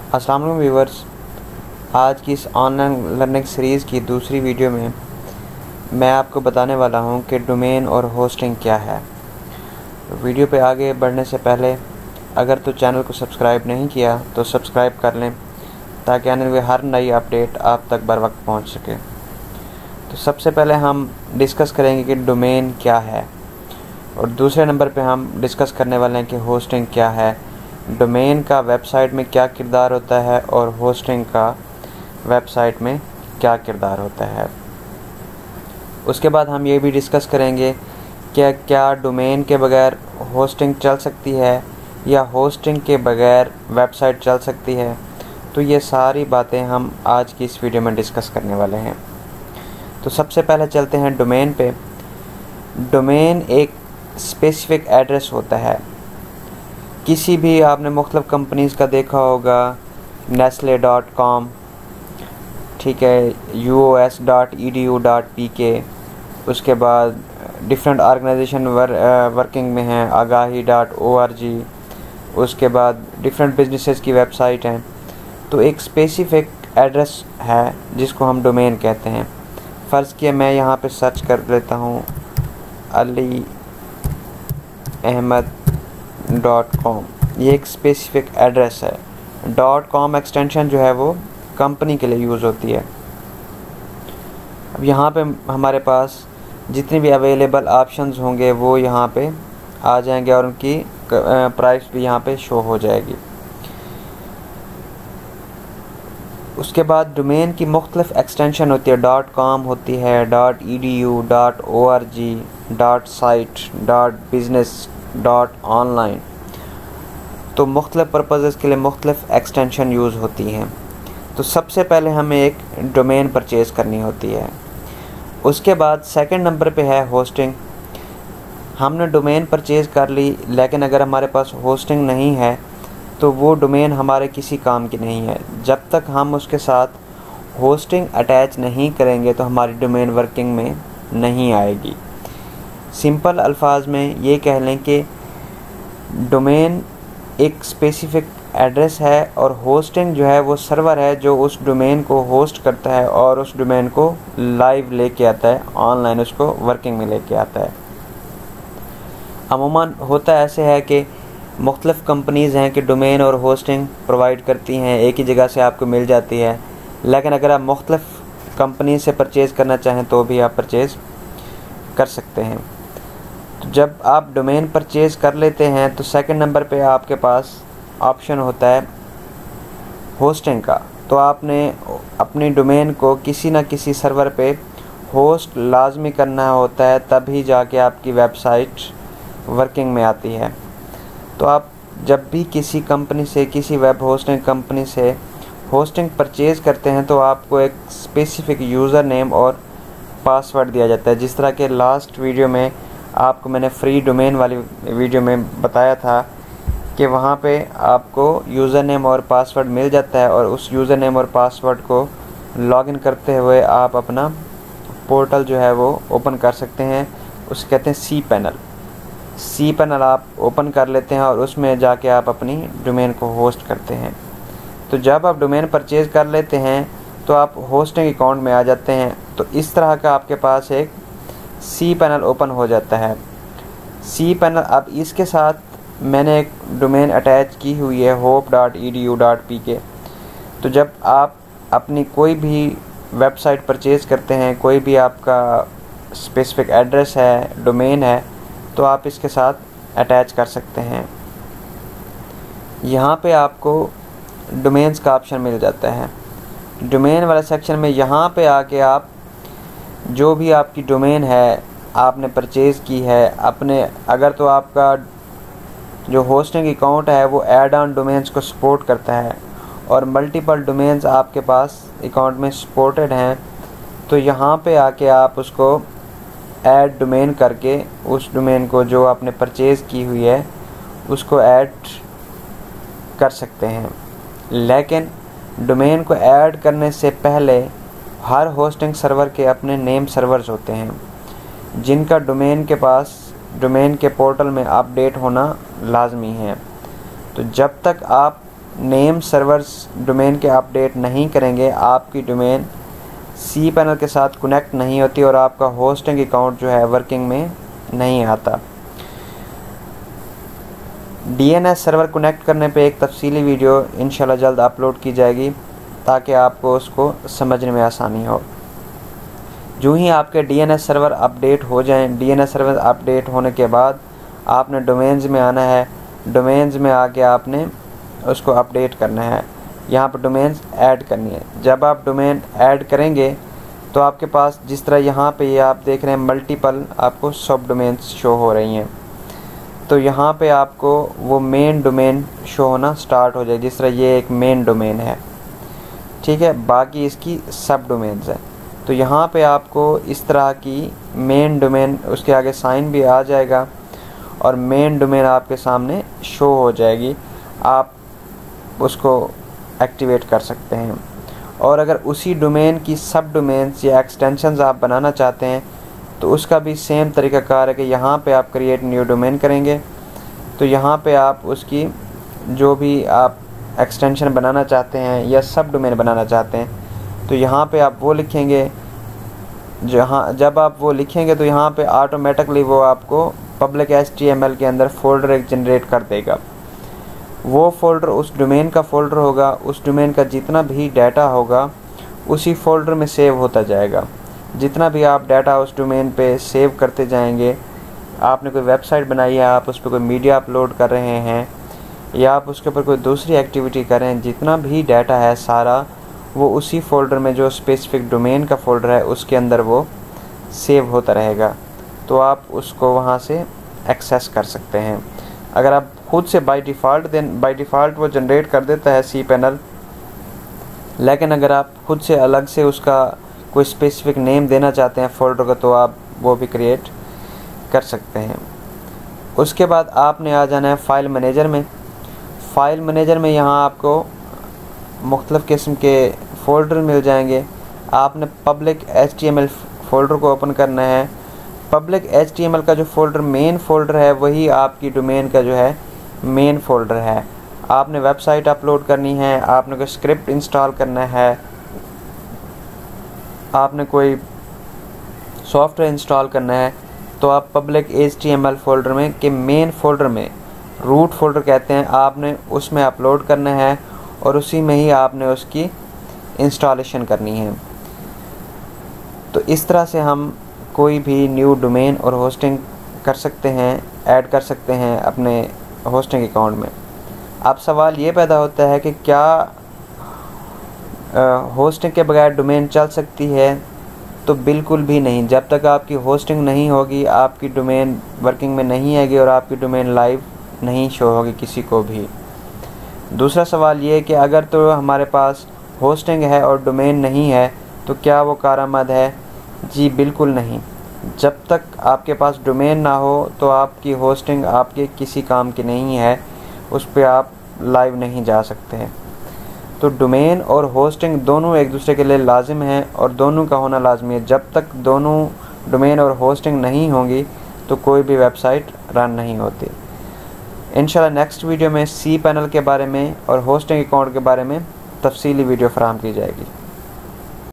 अस्सलाम वालेकुम व्यूवर्स, आज की इस ऑनलाइन लर्निंग सीरीज़ की दूसरी वीडियो में मैं आपको बताने वाला हूं कि डोमेन और होस्टिंग क्या है। वीडियो पे आगे बढ़ने से पहले अगर तो चैनल को सब्सक्राइब नहीं किया तो सब्सक्राइब कर लें ताकि आने वाली हर नई अपडेट आप तक बर वक्त पहुँच सके। तो सबसे पहले हम डिस्कस करेंगे कि डोमेन क्या है और दूसरे नंबर पे हम डिस्कस करने वाले हैं कि होस्टिंग क्या है, डोमेन का वेबसाइट में क्या किरदार होता है और होस्टिंग का वेबसाइट में क्या किरदार होता है। उसके बाद हम ये भी डिस्कस करेंगे कि क्या डोमेन के बगैर होस्टिंग चल सकती है या होस्टिंग के बगैर वेबसाइट चल सकती है। तो ये सारी बातें हम आज की इस वीडियो में डिस्कस करने वाले हैं। तो सबसे पहले चलते हैं डोमेन पे। डोमेन एक स्पेसिफिक एड्रेस होता है। किसी भी आपने मुख्तलिफ कंपनीज़ का देखा होगा, nestle.com, ठीक है, us.edu.pk, उसके बाद डिफरेंट ऑर्गेनाइजेशन वर्किंग में हैं, agahi.org, उसके बाद डिफरेंट बिजनेसेस की वेबसाइट हैं। तो एक स्पेसिफिक एड्रेस है जिसको हम डोमेन कहते हैं। फ़र्ज़ किया मैं यहाँ पे सर्च कर लेता हूँ aliahmed.com, ये एक स्पेसिफिक एड्रेस है। .com एक्सटेंशन जो है वो कंपनी के लिए यूज़ होती है। अब यहाँ पे हमारे पास जितनी भी अवेलेबल ऑप्शंस होंगे वो यहाँ पे आ जाएंगे और उनकी प्राइस भी यहाँ पे शो हो जाएगी। उसके बाद डोमेन की मुख्तलिफ एक्सटेंशन होती है। .com होती है, .edu, .org, .site, .business, .online। तो मुख्तलिफ पर्पज़ के लिए मुख्तलिफ एक्सटेंशन यूज़ होती हैं। तो सबसे पहले हमें एक डोमेन परचेज़ करनी होती है। उसके बाद सेकंड नंबर पे है होस्टिंग। हमने डोमेन परचेज़ कर ली, लेकिन अगर हमारे पास होस्टिंग नहीं है तो वो डोमेन हमारे किसी काम की नहीं है। जब तक हम उसके साथ होस्टिंग अटैच नहीं करेंगे तो हमारी डोमेन वर्किंग में नहीं आएगी। सिंपल अल्फाज में ये कह लें कि डोमेन एक स्पेसिफिक एड्रेस है और होस्टिंग जो है वो सर्वर है जो उस डोमेन को होस्ट करता है और उस डोमेन को लाइव लेके आता है, ऑनलाइन उसको वर्किंग में लेके आता है। अमूमन होता ऐसे है कि मुख्तलिफ कंपनीज़ हैं कि डोमेन और होस्टिंग प्रोवाइड करती हैं, एक ही जगह से आपको मिल जाती है। लेकिन अगर आप मुख्तलिफ कंपनी से परचेज़ करना चाहें तो भी आप परचेज़ कर सकते हैं। तो जब आप डोमेन परचेज़ कर लेते हैं तो सेकंड नंबर पे आपके पास ऑप्शन होता है होस्टिंग का। तो आपने अपनी डोमेन को किसी न किसी सर्वर पे होस्ट लाजमी करना होता है, तभी जाके आपकी वेबसाइट वर्किंग में आती है। तो आप जब भी किसी कंपनी से, किसी वेब होस्टिंग कंपनी से होस्टिंग परचेज़ करते हैं तो आपको एक स्पेसिफिक यूज़र नेम और पासवर्ड दिया जाता है। जिस तरह के लास्ट वीडियो में आपको मैंने फ्री डोमेन वाली वीडियो में बताया था कि वहाँ पे आपको यूज़र नेम और पासवर्ड मिल जाता है और उस यूज़र नेम और पासवर्ड को लॉगिन करते हुए आप अपना पोर्टल जो है वो ओपन कर सकते हैं। उसे कहते हैं सी पैनल आप ओपन कर लेते हैं और उसमें जाके आप अपनी डोमेन को होस्ट करते हैं। तो जब आप डोमेन परचेज़ कर लेते हैं तो आप होस्टिंग अकाउंट में आ जाते हैं। तो इस तरह का आपके पास एक सी पैनल ओपन हो जाता है। सी पैनल, अब इसके साथ मैंने एक डोमेन अटैच की हुई है hope.edu.pk। तो जब आप अपनी कोई भी वेबसाइट परचेज़ करते हैं, कोई भी आपका स्पेसिफिक एड्रेस है, डोमेन है, तो आप इसके साथ अटैच कर सकते हैं। यहाँ पे आपको डोमेन्स का ऑप्शन मिल जाता है। डोमेन वाले सेक्शन में यहाँ पे आके आप जो भी आपकी डोमेन है आपने परचेज़ की है अपने, अगर तो आपका जो होस्टिंग अकाउंट है वो ऐड ऑन डोमेन्स को सपोर्ट करता है और मल्टीपल डोमेन्स आपके पास अकाउंट में सपोर्टेड हैं, तो यहाँ पे आके आप उसको ऐड डोमेन करके उस डोमेन को जो आपने परचेज़ की हुई है उसको ऐड कर सकते हैं। लेकिन डोमेन को ऐड करने से पहले हर होस्टिंग सर्वर के अपने नेम सर्वर्स होते हैं जिनका डोमेन के पास डोमेन के पोर्टल में अपडेट होना लाजमी है। तो जब तक आप नेम सर्वर्स डोमेन के अपडेट नहीं करेंगे, आपकी डोमेन cPanel के साथ कनेक्ट नहीं होती और आपका होस्टिंग अकाउंट जो है वर्किंग में नहीं आता। DNS सर्वर कनेक्ट करने पे एक तफसीली वीडियो इंशाल्लाह जल्द अपलोड की जाएगी ताकि आपको उसको समझने में आसानी हो। जो ही आपके DNS सर्वर अपडेट हो जाएं, DNS सर्वर अपडेट होने के बाद आपने डोमेन्स में आना है। डोमेन्स में आके आपने उसको अपडेट करना है, यहाँ पर डोमेन्स ऐड करनी है। जब आप डोमेन ऐड करेंगे तो आपके पास जिस तरह यहाँ पे ये आप देख रहे हैं मल्टीपल आपको सब डोमेन्स शो हो रही हैं, तो यहाँ पे आपको वो मेन डोमेन शो होना स्टार्ट हो जाए। जिस तरह ये एक मेन डोमेन है, ठीक है, बाकी इसकी सब डोमेन्स हैं। तो यहाँ पे आपको इस तरह की मेन डोमेन, उसके आगे साइन भी आ जाएगा और मेन डोमेन आपके सामने शो हो जाएगी। आप उसको एक्टिवेट कर सकते हैं। और अगर उसी डोमेन की सब डोमेन्स या एक्सटेंशंस आप बनाना चाहते हैं तो उसका भी सेम तरीक़ाकार है कि यहाँ पे आप क्रिएट न्यू डोमेन करेंगे। तो यहाँ पे आप उसकी जो भी आप एक्सटेंशन बनाना चाहते हैं या सब डोमेन बनाना चाहते हैं तो यहाँ पे आप वो लिखेंगे। जब आप वो लिखेंगे तो यहाँ पे ऑटोमेटिकली वो आपको पब्लिक HTML के अंदर फ़ोल्डर एक जनरेट कर देगा। वो फ़ोल्डर उस डोमेन का फ़ोल्डर होगा, उस डोमेन का जितना भी डाटा होगा उसी फ़ोल्डर में सेव होता जाएगा। जितना भी आप डाटा उस डोमेन पे सेव करते जाएंगे, आपने कोई वेबसाइट बनाई है, आप उस पर कोई मीडिया अपलोड कर रहे हैं या आप उसके ऊपर कोई दूसरी एक्टिविटी कर रहे हैं, जितना भी डाटा है सारा वो उसी फ़ोल्डर में जो स्पेसिफ़िक डोमेन का फ़ोल्डर है उसके अंदर वो सेव होता रहेगा। तो आप उसको वहाँ से एक्सेस कर सकते हैं। अगर आप खुद से बाय डिफ़ॉल्ट वो जनरेट कर देता है cPanel, लेकिन अगर आप खुद से अलग से उसका कोई स्पेसिफ़िक नेम देना चाहते हैं फ़ोल्डर का तो आप वो भी क्रिएट कर सकते हैं। उसके बाद आपने आ जाना है फ़ाइल मैनेजर में। फ़ाइल मैनेजर में यहाँ आपको मुख्तलिफ़ किस्म के फ़ोल्डर मिल जाएंगे। आपने पब्लिक HTML फ़ोल्डर को ओपन करना है। पब्लिक HTML का जो फ़ोल्डर मेन फ़ोल्डर है वही आपकी डोमेन का जो है मेन फ़ोल्डर है। आपने वेबसाइट अपलोड करनी है, आपने कोई स्क्रिप्ट इंस्टॉल करना है, आपने कोई सॉफ्टवेयर इंस्टॉल करना है तो आप पब्लिक HTML फ़ोल्डर में के मेन फ़ोल्डर में, रूट फ़ोल्डर कहते हैं, आपने उसमें अपलोड करना है और उसी में ही आपने उसकी इंस्टॉलेशन करनी है। तो इस तरह से हम कोई भी न्यू डोमेन और होस्टिंग कर सकते हैं, ऐड कर सकते हैं अपने होस्टिंग अकाउंट में। अब सवाल ये पैदा होता है कि क्या होस्टिंग के बगैर डोमेन चल सकती है? तो बिल्कुल भी नहीं। जब तक आपकी होस्टिंग नहीं होगी आपकी डोमेन वर्किंग में नहीं आएगी और आपकी डोमेन लाइव नहीं शो होगी किसी को भी। दूसरा सवाल ये कि अगर तो हमारे पास होस्टिंग है और डोमेन नहीं है तो क्या वो कारआमद है? जी बिल्कुल नहीं। जब तक आपके पास डोमेन ना हो तो आपकी होस्टिंग आपके किसी काम की नहीं है, उस पर आप लाइव नहीं जा सकते हैं। तो डोमेन और होस्टिंग दोनों एक दूसरे के लिए लाजिम हैं और दोनों का होना लाजमी है। जब तक दोनों डोमेन और होस्टिंग नहीं होंगी तो कोई भी वेबसाइट रन नहीं होती। इंशाल्लाह नेक्स्ट वीडियो में cPanel के बारे में और होस्टिंग अकाउंट के बारे में तफसीली वीडियो फराहम की जाएगी।